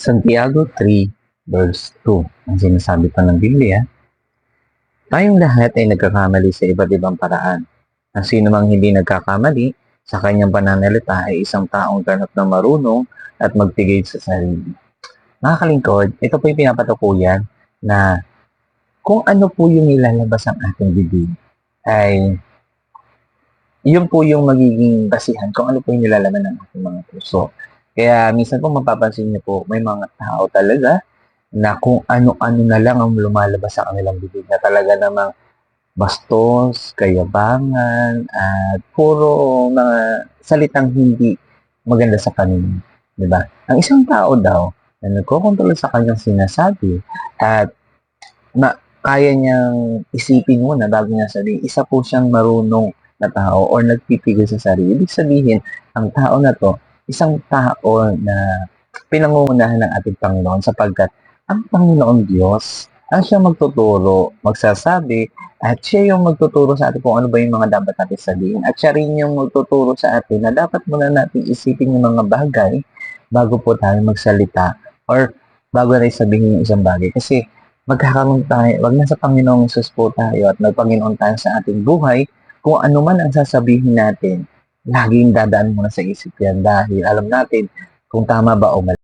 Santiago 3 verse 2, ang sinasabi pa ng Biblia, tayong lahat ay nagkakamali sa iba't ibang paraan. Ang sino mang hindi nagkakamali sa kanyang pananalita ay isang taong ganap na marunong at magtigay sa sarili. Mga kalingkod, ito po yung pinapatukuyan na kung ano po yung nilalabas ang ating bibig ay yun po yung magiging basihan kung ano po yung nilalaman ng ating mga puso. Kaya minsan po mapapansin niyo po, may mga tao talaga na kung ano-ano na lang ang lumalabas sa kanilang bibig na talaga namang bastos, kayabangan, at puro mga salitang hindi maganda sa paningin. Diba? Ang isang tao daw na nagkokontrol sa kanyang sinasabi at kaya niyang isipin muna bago niya sabihin, isa po siyang marunong na tao or nagpipigil sa sarili. Ibig sabihin, ang tao na to, isang tao na pinangungunahan ng ating Panginoon sapagkat ang Panginoon Diyos ang siyang magtuturo, magsasabi, at siya yung magtuturo sa atin kung ano ba yung mga dapat natin sabihin. At siya rin yung magtuturo sa atin na dapat muna natin isipin yung mga bagay bago po tayo magsalita or bago natin sabihin yung isang bagay. Kasi magkakaroon tayo, wag na sa Panginoong Jesus po tayo at nagpanginoon tayo sa ating buhay, kung ano man ang sasabihin natin, laging dadaan muna sa isip yan dahil alam natin kung tama ba o mali.